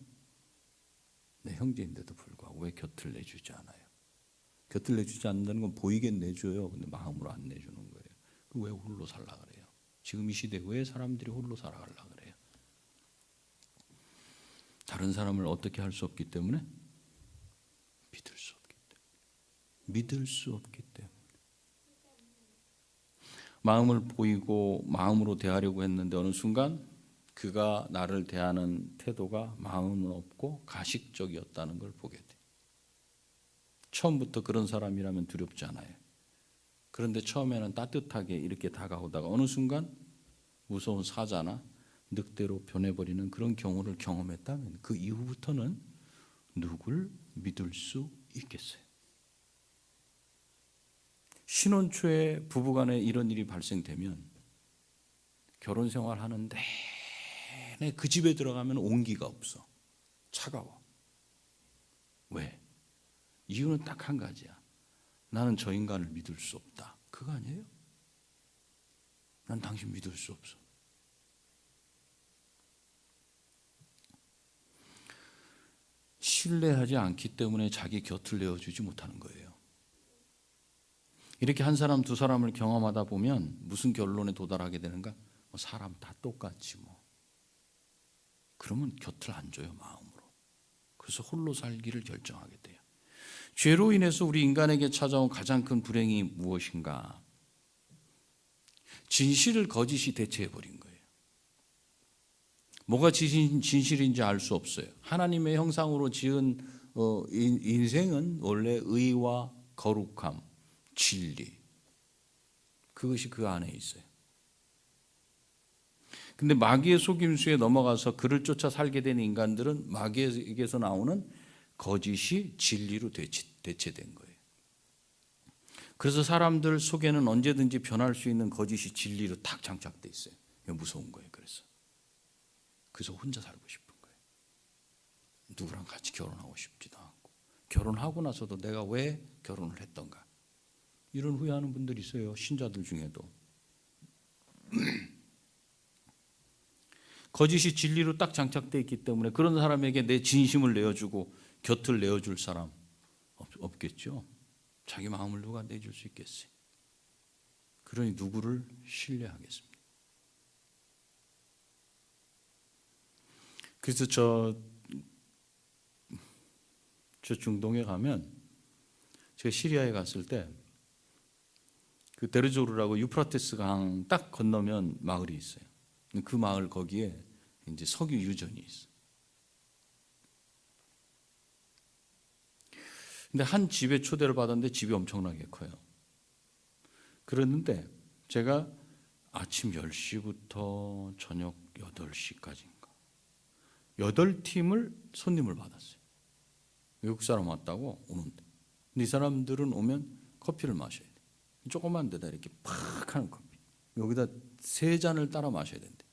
내 형제인데도 불구하고 왜 곁을 내주지 않아요? 곁을 내주지 않는다는 건 보이긴 내줘요. 근데 마음으로 안 내주는 거예요. 왜 홀로 살라 그래요? 지금 이 시대에 왜 사람들이 홀로 살아가려 그래요? 다른 사람을 어떻게 할 수 없기 때문에? 믿을 수 없기 때문에. 믿을 수 없기 때문에. 마음을 보이고 마음으로 대하려고 했는데 어느 순간 그가 나를 대하는 태도가 마음은 없고 가식적이었다는 걸 보게 돼. 처음부터 그런 사람이라면 두렵지 않아요. 그런데 처음에는 따뜻하게 이렇게 다가오다가 어느 순간 무서운 사자나 늑대로 변해버리는 그런 경우를 경험했다면 그 이후부터는 누굴 믿을 수 있겠어요? 신혼 초에 부부간에 이런 일이 발생되면 결혼 생활하는 내내 그 집에 들어가면 온기가 없어. 차가워. 왜? 이유는 딱 한 가지야. 나는 저 인간을 믿을 수 없다. 그거 아니에요? 난 당신 믿을 수 없어. 신뢰하지 않기 때문에 자기 곁을 내어주지 못하는 거예요. 이렇게 한 사람 두 사람을 경험하다 보면 무슨 결론에 도달하게 되는가? 사람 다 똑같지 뭐. 그러면 곁을 안 줘요, 마음으로. 그래서 홀로 살기를 결정하게 돼요. 죄로 인해서 우리 인간에게 찾아온 가장 큰 불행이 무엇인가? 진실을 거짓이 대체해버린 거예요. 뭐가 진실인지 알 수 없어요. 하나님의 형상으로 지은 인생은 원래 의와 거룩함, 진리, 그것이 그 안에 있어요. 근데 마귀의 속임수에 넘어가서 그를 쫓아 살게 된 인간들은 마귀에게서 나오는 거짓이 진리로 대체된 거예요. 그래서 사람들 속에는 언제든지 변할 수 있는 거짓이 진리로 탁 장착돼 있어요. 무서운 거예요. 그래서 혼자 살고 싶은 거예요. 누구랑 같이 결혼하고 싶지도 않고, 결혼하고 나서도 내가 왜 결혼을 했던가, 이런 후회하는 분들이 있어요. 신자들 중에도. 거짓이 진리로 딱 장착되어 있기 때문에 그런 사람에게 내 진심을 내어주고 곁을 내어줄 사람 없겠죠. 자기 마음을 누가 내줄 수 있겠어요? 그러니 누구를 신뢰하겠습니까? 그래서 저 중동에 가면, 제가 시리아에 갔을 때 그 데르조르라고 유프라테스 강 딱 건너면 마을이 있어요. 그 마을 거기에 이제 석유 유전이 있어. 근데 한 집에 초대를 받았는데 집이 엄청나게 커요. 그랬는데 제가 아침 10시부터 저녁 8시까지인가 8팀을 손님을 받았어요. 외국 사람 왔다고 오는데. 근데 이 사람들은 오면 커피를 마셔야 돼. 조그만 데다 이렇게 팍 하는 커피. 여기다 3잔을 따라 마셔야 된대.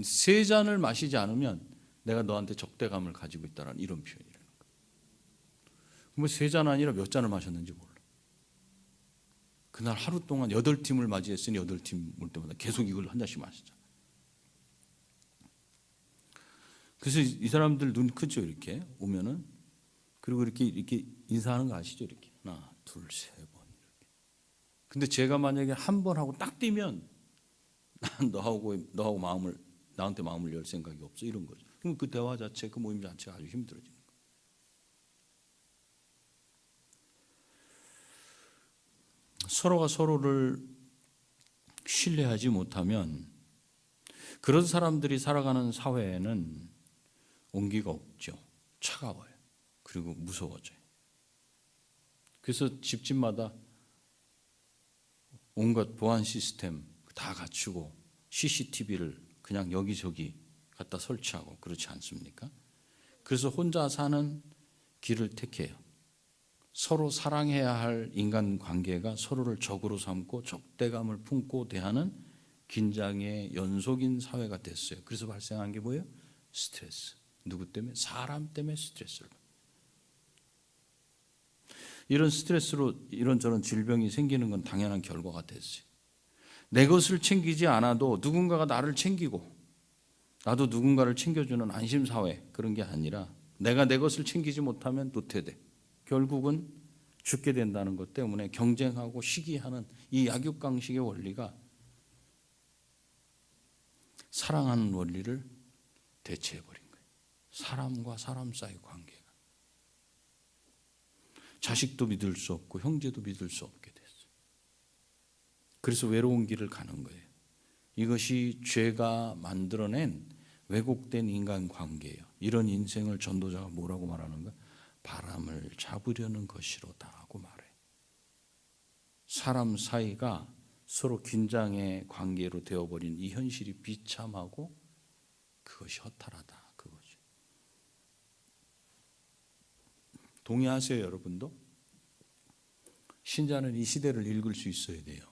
세 잔을 마시지 않으면 내가 너한테 적대감을 가지고 있다는 이런 표현이라는 거예요. 뭐 세 잔 아니라 몇 잔을 마셨는지 몰라. 그날 하루 동안 8팀을 맞이했으니 8팀 올 때마다 계속 이걸 한 잔씩 마시잖아. 그래서 이 사람들 눈 크죠, 이렇게 오면은. 그리고 이렇게 인사하는 거 아시죠, 이렇게 하나, 둘, 세 번 이렇게. 근데 제가 만약에 한 번 하고 딱 뛰면 난 너하고 나한테 마음을 열 생각이 없어, 이런 거죠. 그럼 그 대화 자체, 그 모임 자체가 아주 힘들어지는 거예요. 서로가 서로를 신뢰하지 못하면 그런 사람들이 살아가는 사회에는 온기가 없죠. 차가워요. 그리고 무서워져요. 그래서 집집마다 온갖 보안 시스템 다 갖추고 CCTV를 그냥 여기저기 갖다 설치하고 그렇지 않습니까? 그래서 혼자 사는 길을 택해요. 서로 사랑해야 할 인간관계가 서로를 적으로 삼고 적대감을 품고 대하는 긴장의 연속인 사회가 됐어요. 그래서 발생한 게 뭐예요? 스트레스. 누구 때문에? 사람 때문에 스트레스를. 이런 스트레스로 이런저런 질병이 생기는 건 당연한 결과가 됐어요. 내 것을 챙기지 않아도 누군가가 나를 챙기고 나도 누군가를 챙겨주는 안심사회, 그런 게 아니라 내가 내 것을 챙기지 못하면 도태돼. 결국은 죽게 된다는 것 때문에 경쟁하고 시기하는 이 약육강식의 원리가 사랑하는 원리를 대체해버린 거예요. 사람과 사람 사이 관계가. 자식도 믿을 수 없고 형제도 믿을 수 없게 됐어요. 그래서 외로운 길을 가는 거예요. 이것이 죄가 만들어낸 왜곡된 인간관계예요. 이런 인생을 전도자가 뭐라고 말하는가? 바람을 잡으려는 것이로다 하고 말해. 사람 사이가 서로 긴장의 관계로 되어버린 이 현실이 비참하고 그것이 허탈하다, 그거죠. 동의하세요, 여러분도? 신자는 이 시대를 읽을 수 있어야 돼요.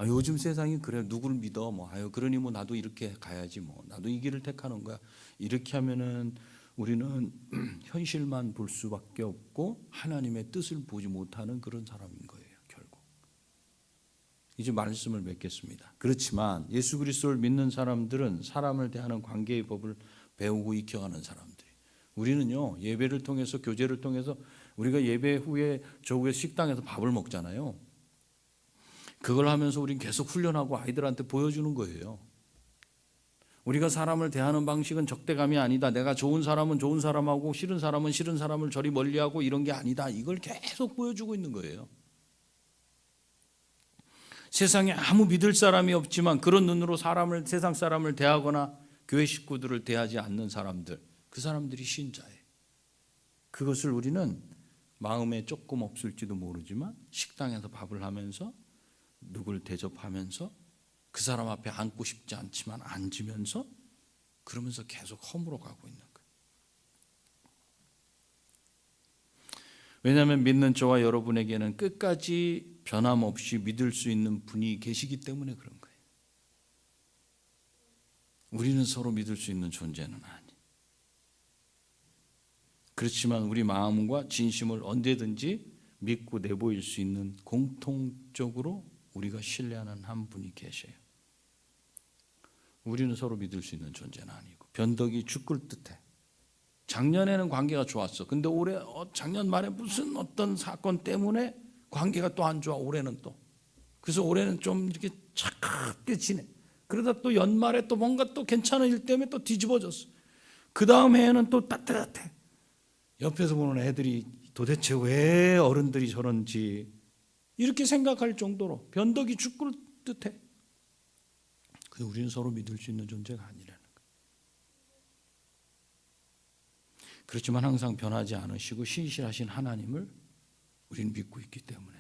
요즘 세상이 그래, 누구를 믿어, 그러니 나도 이렇게 가야지, 나도 이 길을 택하는 거야. 이렇게 하면은 우리는 현실만 볼 수밖에 없고 하나님의 뜻을 보지 못하는 그런 사람인 거예요, 결국. 이제 말씀을 맺겠습니다. 그렇지만 예수 그리스도를 믿는 사람들은 사람을 대하는 관계의 법을 배우고 익혀가는 사람들이. 우리는요, 예배를 통해서, 교제를 통해서, 우리가 예배 후에 저 후에 식당에서 밥을 먹잖아요. 그걸 하면서 우리는 계속 훈련하고 아이들한테 보여주는 거예요. 우리가 사람을 대하는 방식은 적대감이 아니다. 내가 좋은 사람은 좋은 사람하고 싫은 사람은 싫은 사람을 저리 멀리하고 이런 게 아니다. 이걸 계속 보여주고 있는 거예요. 세상에 아무 믿을 사람이 없지만 그런 눈으로 세상 사람을 대하거나 교회 식구들을 대하지 않는 사람들, 그 사람들이 신자예요. 그것을 우리는 마음에 조금 없을지도 모르지만 식당에서 밥을 하면서 누굴 대접하면서 그 사람 앞에 앉고 싶지 않지만 앉으면서 그러면서 계속 허물어 가고 있는 거예요. 왜냐하면 믿는 저와 여러분에게는 끝까지 변함없이 믿을 수 있는 분이 계시기 때문에 그런 거예요. 우리는 서로 믿을 수 있는 존재는 아니에요. 그렇지만 우리 마음과 진심을 언제든지 믿고 내보일 수 있는 공통적으로 우리가 신뢰하는 한 분이 계셔요. 우리는 서로 믿을 수 있는 존재는 아니고 변덕이 죽을 듯해. 작년에는 관계가 좋았어. 근데 올해 작년 말에 무슨 어떤 사건 때문에 관계가 또 안 좋아. 올해는 또. 그래서 올해는 좀 이렇게 차갑게 지내. 그러다 또 연말에 또 뭔가 또 괜찮은 일 때문에 또 뒤집어졌어. 그 다음 해에는 또 따뜻해. 옆에서 보는 애들이 도대체 왜 어른들이 저런지 이렇게 생각할 정도로 변덕이 죽을 듯해. 근데 우리는 서로 믿을 수 있는 존재가 아니라는 거예요. 그렇지만 항상 변하지 않으시고 신실하신 하나님을 우리는 믿고 있기 때문에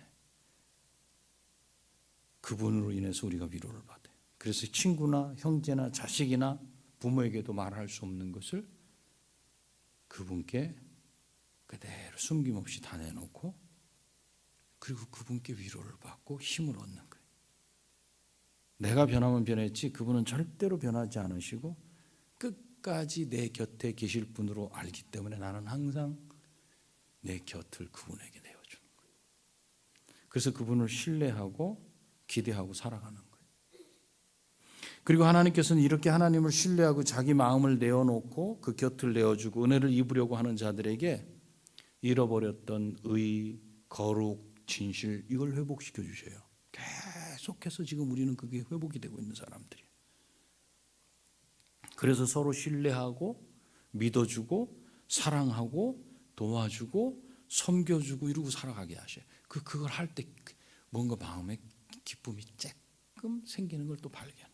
그분으로 인해서 우리가 위로를 받아요. 그래서 친구나 형제나 자식이나 부모에게도 말할 수 없는 것을 그분께 그대로 숨김없이 다 내놓고 그리고 그분께 위로를 받고 힘을 얻는 거예요. 내가 변하면 변했지 그분은 절대로 변하지 않으시고 끝까지 내 곁에 계실 분으로 알기 때문에 나는 항상 내 곁을 그분에게 내어주는 거예요. 그래서 그분을 신뢰하고 기대하고 살아가는 거예요. 그리고 하나님께서는 이렇게 하나님을 신뢰하고 자기 마음을 내어놓고 그 곁을 내어주고 은혜를 입으려고 하는 자들에게 잃어버렸던 의, 거룩, 진실 이걸 회복시켜 주셔요. 계속해서 지금 우리는 그게 회복이 되고 있는 사람들이에요. 그래서 서로 신뢰하고 믿어주고 사랑하고 도와주고 섬겨주고 이러고 살아가게 하셔요. 그걸 할 때 뭔가 마음에 기쁨이 조금 생기는 걸 또 발견해요.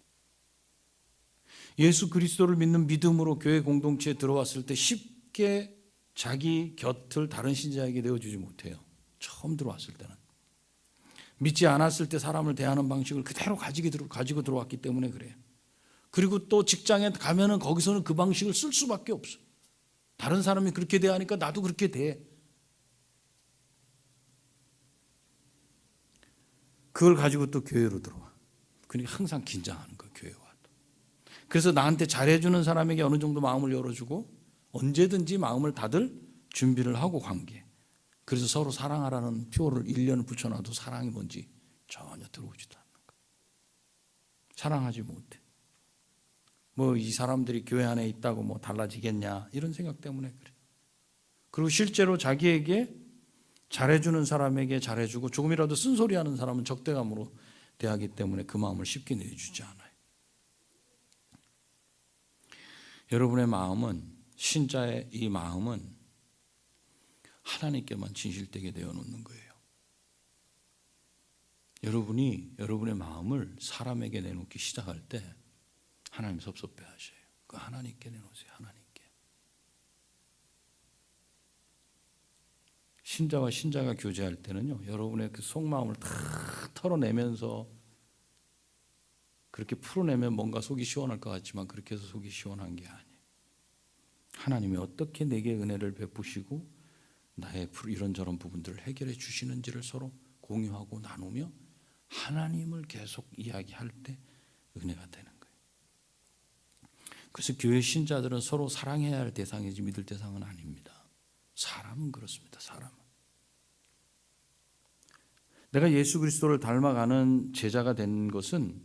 예수 그리스도를 믿는 믿음으로 교회 공동체에 들어왔을 때 쉽게 자기 곁을 다른 신자에게 내어주지 못해요. 처음 들어왔을 때는. 믿지 않았을 때 사람을 대하는 방식을 그대로 가지고 들어왔기 때문에 그래요. 그리고 또 직장에 가면은 거기서는 그 방식을 쓸 수밖에 없어. 다른 사람이 그렇게 대하니까 나도 그렇게 대. 그걸 가지고 또 교회로 들어와. 그러니까 항상 긴장하는 거예요, 교회 와도. 그래서 나한테 잘해주는 사람에게 어느 정도 마음을 열어주고 언제든지 마음을 다들 준비를 하고 관계. 그래서 서로 사랑하라는 표를 1년 붙여놔도 사랑이 뭔지 전혀 들어오지도 않는 거예요. 사랑하지 못해. 뭐 이 사람들이 교회 안에 있다고 뭐 달라지겠냐 이런 생각 때문에 그래. 그리고 실제로 자기에게 잘해주는 사람에게 잘해주고 조금이라도 쓴소리하는 사람은 적대감으로 대하기 때문에 그 마음을 쉽게 내주지 않아요. 여러분의 마음은 신자의 이 마음은 하나님께만 진실되게 내어놓는 거예요. 여러분이 여러분의 마음을 사람에게 내놓기 시작할 때 하나님 섭섭해하셔요. 그 하나님께 내놓으세요. 하나님께. 신자와 신자가 교제할 때는요, 여러분의 그 속마음을 다 털어내면서 그렇게 풀어내면 뭔가 속이 시원할 것 같지만 그렇게 해서 속이 시원한 게 아니에요. 하나님이 어떻게 내게 은혜를 베푸시고 나의 이런저런 부분들을 해결해 주시는지를 서로 공유하고 나누며 하나님을 계속 이야기할 때 은혜가 되는 거예요. 그래서 교회 신자들은 서로 사랑해야 할 대상이지 믿을 대상은 아닙니다. 사람은 그렇습니다. 사람은. 내가 예수 그리스도를 닮아가는 제자가 된 것은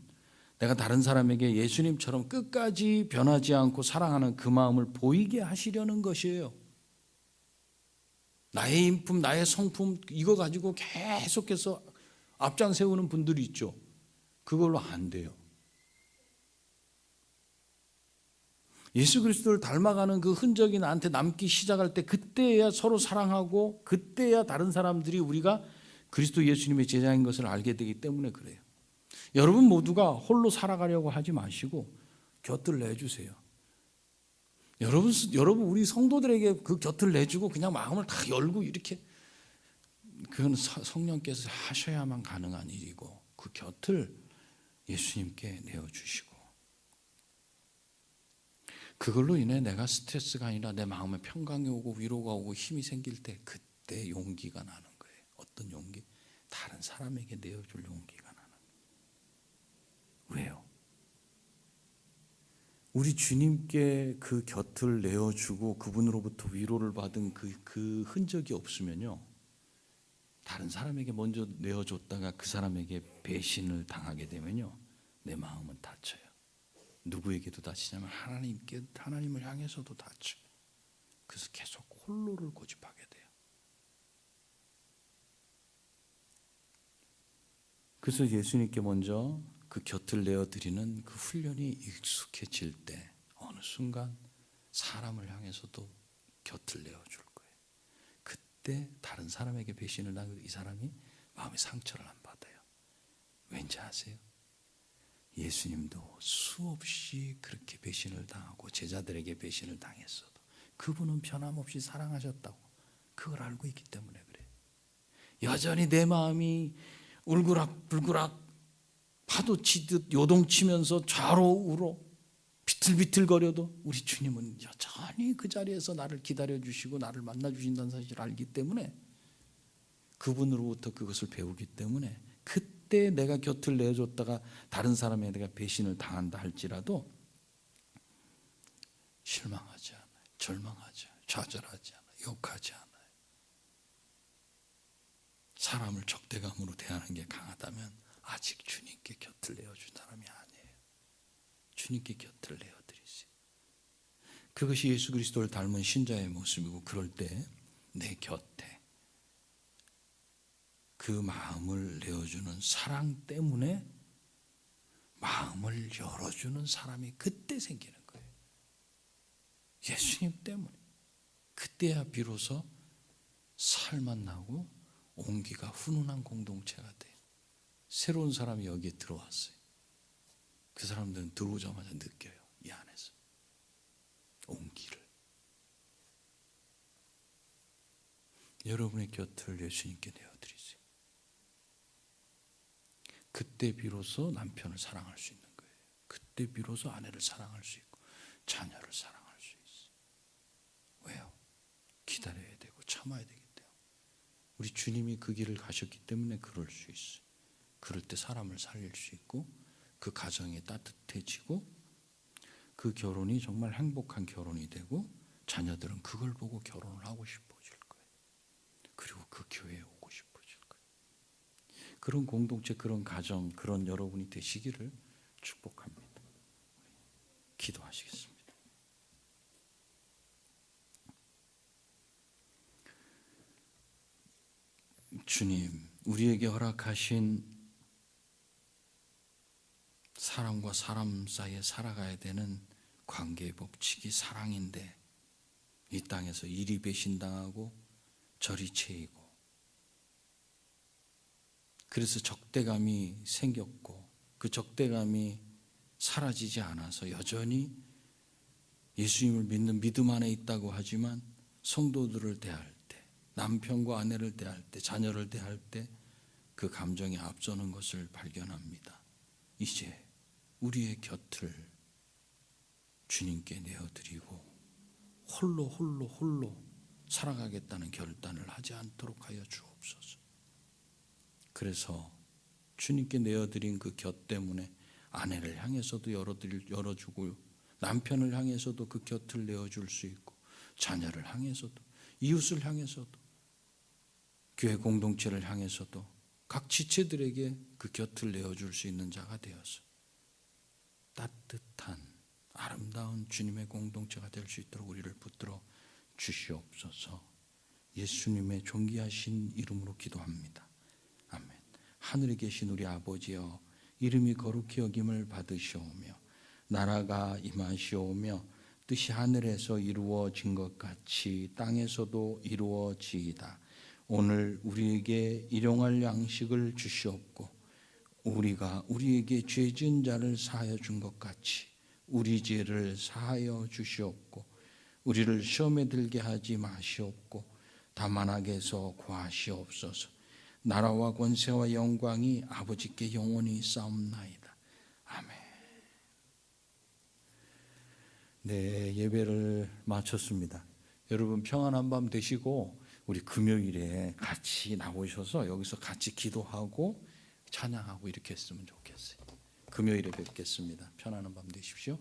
내가 다른 사람에게 예수님처럼 끝까지 변하지 않고 사랑하는 그 마음을 보이게 하시려는 것이에요. 나의 인품, 나의 성품 이거 가지고 계속해서 앞장 세우는 분들이 있죠. 그걸로 안 돼요. 예수 그리스도를 닮아가는 그 흔적이 나한테 남기 시작할 때 그때야 서로 사랑하고 그때야 다른 사람들이 우리가 그리스도 예수님의 제자인 것을 알게 되기 때문에 그래요. 여러분 모두가 홀로 살아가려고 하지 마시고 곁을 내주세요. 여러분 우리 성도들에게 그 곁을 내주고 그냥 마음을 다 열고 이렇게 그건 성령께서 하셔야만 가능한 일이고 그 곁을 예수님께 내어주시고 그걸로 인해 내가 스트레스가 아니라 내 마음에 평강이 오고 위로가 오고 힘이 생길 때 그때 용기가 나는 거예요. 어떤 용기? 다른 사람에게 내어줄 용기가 나는 거예요. 왜요? 우리 주님께 그 곁을 내어주고 그분으로부터 위로를 받은 그 흔적이 없으면요, 다른 사람에게 먼저 내어줬다가 그 사람에게 배신을 당하게 되면요, 내 마음은 다쳐요. 누구에게도 다치냐면 하나님을 향해서도 다쳐요. 그래서 계속 홀로를 고집하게 돼요. 그래서 예수님께 먼저 그 곁을 내어드리는 그 훈련이 익숙해질 때 어느 순간 사람을 향해서도 곁을 내어줄 거예요. 그때 다른 사람에게 배신을 당해도 이 사람이 마음의 상처를 안 받아요. 왠지 아세요? 예수님도 수없이 그렇게 배신을 당하고 제자들에게 배신을 당했어도 그분은 변함없이 사랑하셨다고 그걸 알고 있기 때문에 그래요. 여전히 내 마음이 울그락불그락 파도 치듯 요동치면서 좌로 우로 비틀비틀거려도 우리 주님은 여전히 그 자리에서 나를 기다려주시고 나를 만나주신다는 사실을 알기 때문에 그분으로부터 그것을 배우기 때문에 그때 그때 내가 곁을 내어줬다가 다른 사람에 내가 배신을 당한다 할지라도 실망하지 않아요. 절망하지 않아요. 좌절하지 않아요. 욕하지 않아요. 사람을 적대감으로 대하는 게 강하다면 아직 주님께 곁을 내어준 사람이 아니에요. 주님께 곁을 내어드리세요. 그것이 예수 그리스도를 닮은 신자의 모습이고, 그럴 때 내 곁에 그 마음을 내어주는 사랑 때문에 마음을 열어주는 사람이 그때 생기는 거예요. 예수님 때문에. 그때야 비로소 살만 나고 온기가 훈훈한 공동체가 돼요. 새로운 사람이 여기에 들어왔어요. 그 사람들은 들어오자마자 느껴요. 이 안에서 온기를. 여러분의 곁을 예수님께 내어드리세요. 그때 비로소 남편을 사랑할 수 있는 거예요. 그때 비로소 아내를 사랑할 수 있고 자녀를 사랑할 수 있어요. 왜요? 기다려야 되고 참아야 되기 때문에. 우리 주님이 그 길을 가셨기 때문에 그럴 수 있어요. 그럴 때 사람을 살릴 수 있고 그 가정이 따뜻해지고 그 결혼이 정말 행복한 결혼이 되고 자녀들은 그걸 보고 결혼을 하고 싶어질 거예요. 그리고 그 교회에 오고 싶어질 거예요. 그런 공동체, 그런 가정, 그런 여러분이 되시기를 축복합니다. 기도하시겠습니다. 주님, 우리에게 허락하신 사람과 사람 사이에 살아가야 되는 관계의 법칙이 사랑인데 이 땅에서 이리 배신당하고 저리 채이고 그래서 적대감이 생겼고 그 적대감이 사라지지 않아서 여전히 예수님을 믿는 믿음 안에 있다고 하지만 성도들을 대할 때, 남편과 아내를 대할 때, 자녀를 대할 때 그 감정이 앞서는 것을 발견합니다. 이제 우리의 곁을 주님께 내어드리고 홀로 살아가겠다는 결단을 하지 않도록 하여 주옵소서. 그래서 주님께 내어드린 그 곁 때문에 아내를 향해서도 열어주고 남편을 향해서도 그 곁을 내어줄 수 있고 자녀를 향해서도 이웃을 향해서도 교회 공동체를 향해서도 각 지체들에게 그 곁을 내어줄 수 있는 자가 되어서 따뜻한 아름다운 주님의 공동체가 될 수 있도록 우리를 붙들어 주시옵소서. 예수님의 존귀하신 이름으로 기도합니다. 아멘. 하늘에 계신 우리 아버지여, 이름이 거룩히 여김을 받으시오며 나라가 임하시오며 뜻이 하늘에서 이루어진 것 같이 땅에서도 이루어지이다. 오늘 우리에게 일용할 양식을 주시옵고 우리가 우리에게 죄 지은 자를 사하여 준 것 같이 우리 죄를 사하여 주시옵고 우리를 시험에 들게 하지 마시옵고 다만 악에서 구하시옵소서. 나라와 권세와 영광이 아버지께 영원히 싸움나이다. 아멘. 네, 예배를 마쳤습니다. 여러분 평안한 밤 되시고 우리 금요일에 같이 나오셔서 여기서 같이 기도하고 찬양하고 이렇게 했으면 좋겠어요. 금요일에 뵙겠습니다. 편안한 밤 되십시오.